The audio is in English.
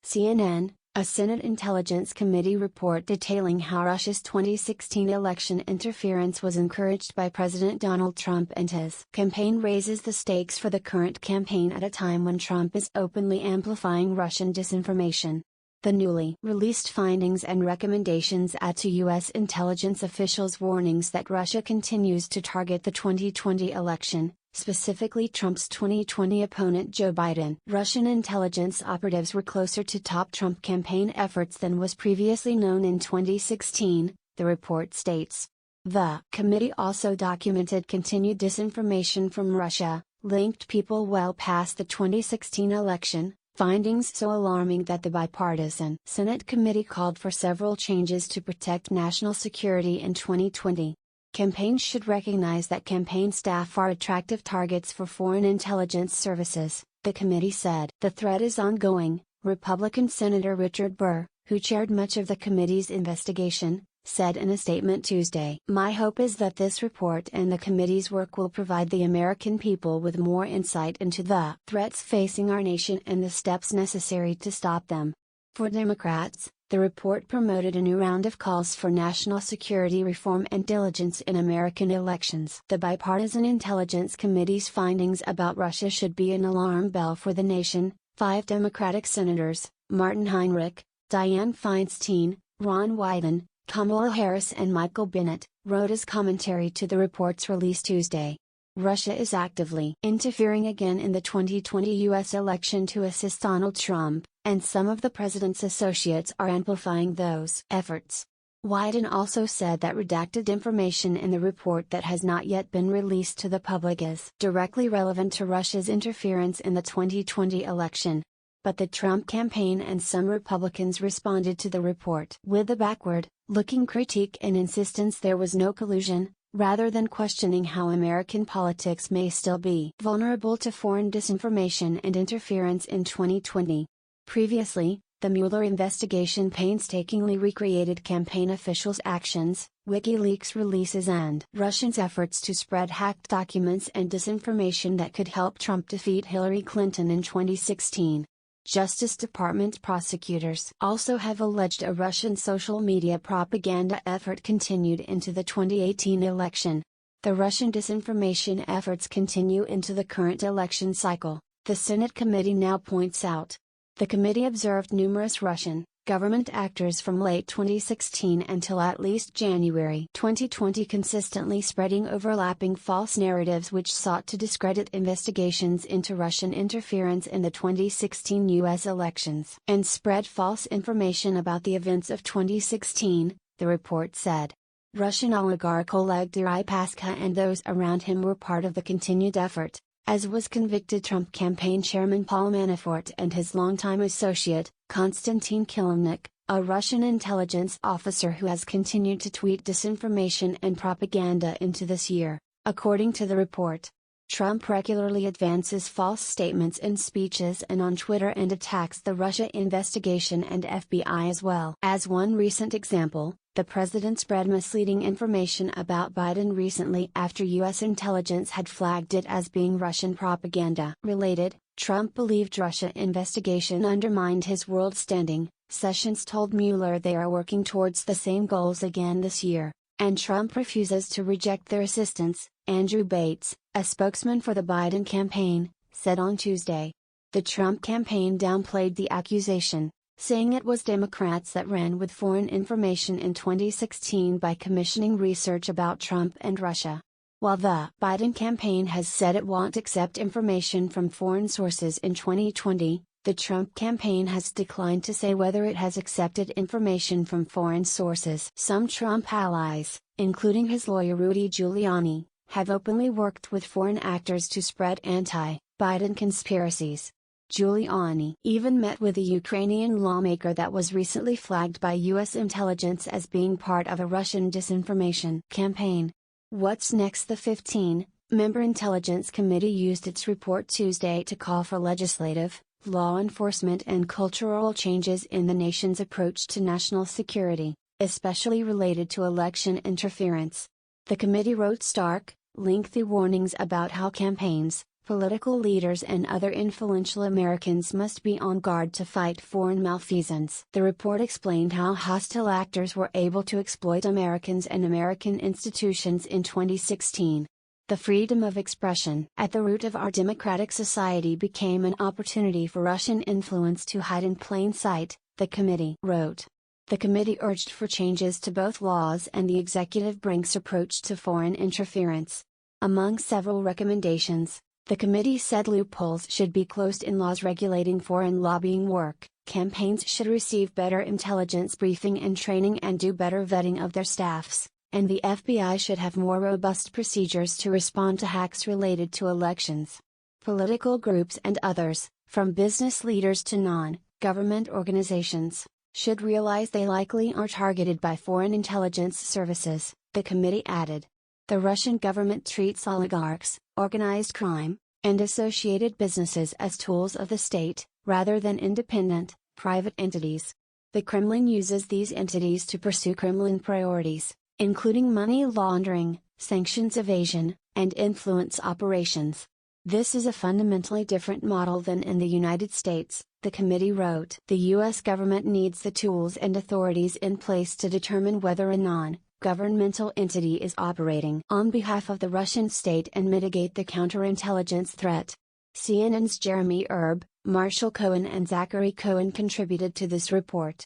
CNN, a Senate Intelligence Committee report detailing how Russia's 2016 election interference was encouraged by President Donald Trump and his campaign raises the stakes for the current campaign at a time when Trump is openly amplifying Russian disinformation. The newly released findings and recommendations add to U.S. intelligence officials' warnings that Russia continues to target the 2020 election, specifically Trump's 2020 opponent Joe Biden. Russian intelligence operatives were closer to top Trump campaign efforts than was previously known in 2016, the report states. The committee also documented continued disinformation from Russia, linked people well past the 2016 election, findings so alarming that the bipartisan Senate committee called for several changes to protect national security in 2020. Campaigns should recognize that campaign staff are attractive targets for foreign intelligence services, the committee said. The threat is ongoing, Republican Senator Richard Burr, who chaired much of the committee's investigation, said in a statement Tuesday. My hope is that this report and the committee's work will provide the American people with more insight into the threats facing our nation and the steps necessary to stop them. For Democrats, the report promoted a new round of calls for national security reform and diligence in American elections. The Bipartisan Intelligence Committee's findings about Russia should be an alarm bell for the nation, 5 Democratic senators, Martin Heinrich, Dianne Feinstein, Ron Wyden, Kamala Harris and Michael Bennet, wrote as commentary to the report's release Tuesday. Russia is actively interfering again in the 2020 U.S. election to assist Donald Trump, and some of the president's associates are amplifying those efforts. Wyden also said that redacted information in the report that has not yet been released to the public is directly relevant to Russia's interference in the 2020 election. But the Trump campaign and some Republicans responded to the report with a backward-looking critique and insistence there was no collusion, rather than questioning how American politics may still be vulnerable to foreign disinformation and interference in 2020. Previously, the Mueller investigation painstakingly recreated campaign officials' actions, WikiLeaks releases and Russians' efforts to spread hacked documents and disinformation that could help Trump defeat Hillary Clinton in 2016. Justice Department prosecutors also have alleged a Russian social media propaganda effort continued into the 2018 election. The Russian disinformation efforts continue into the current election cycle, the Senate committee now points out. The committee observed numerous Russian government actors from late 2016 until at least January 2020 consistently spreading overlapping false narratives which sought to discredit investigations into Russian interference in the 2016 U.S. elections and spread false information about the events of 2016, the report said. Russian oligarch Oleg Deripaska and those around him were part of the continued effort, as was convicted Trump campaign chairman Paul Manafort and his longtime associate, Konstantin Kilimnik, a Russian intelligence officer who has continued to tweet disinformation and propaganda into this year, according to the report. Trump regularly advances false statements in speeches and on Twitter and attacks the Russia investigation and FBI as well. As one recent example, the president spread misleading information about Biden recently after U.S. intelligence had flagged it as being Russian propaganda. Related, Trump believed Russia investigation undermined his world standing. Sessions told Mueller they are working towards the same goals again this year, and Trump refuses to reject their assistance, Andrew Bates, a spokesman for the Biden campaign, said on Tuesday. The Trump campaign downplayed the accusation, saying it was Democrats that ran with foreign information in 2016 by commissioning research about Trump and Russia. While the Biden campaign has said it won't accept information from foreign sources in 2020, the Trump campaign has declined to say whether it has accepted information from foreign sources. Some Trump allies, including his lawyer Rudy Giuliani, have openly worked with foreign actors to spread anti-Biden conspiracies. Giuliani even met with a Ukrainian lawmaker that was recently flagged by U.S. intelligence as being part of a Russian disinformation campaign. What's next? The 15-member Intelligence Committee used its report Tuesday to call for legislative, law enforcement and cultural changes in the nation's approach to national security, especially related to election interference. The committee wrote stark, lengthy warnings about how campaigns, Political leaders and other influential Americans must be on guard to fight foreign malfeasance. The report explained how hostile actors were able to exploit Americans and American institutions in 2016. The freedom of expression at the root of our democratic society became an opportunity for Russian influence to hide in plain sight, the committee wrote. The committee urged for changes to both laws and the executive branch's approach to foreign interference. Among several recommendations, the committee said loopholes should be closed in laws regulating foreign lobbying work, campaigns should receive better intelligence briefing and training and do better vetting of their staffs, and the FBI should have more robust procedures to respond to hacks related to elections. Political groups and others, from business leaders to non-government organizations, should realize they likely are targeted by foreign intelligence services, the committee added. The Russian government treats oligarchs, organized crime, and associated businesses as tools of the state, rather than independent, private entities. The Kremlin uses these entities to pursue Kremlin priorities, including money laundering, sanctions evasion, and influence operations. This is a fundamentally different model than in the United States, the committee wrote. The U.S. government needs the tools and authorities in place to determine whether a non-governmental entity is operating on behalf of the Russian state and mitigate the counterintelligence threat. CNN's Jeremy Erb, Marshall Cohen and Zachary Cohen contributed to this report.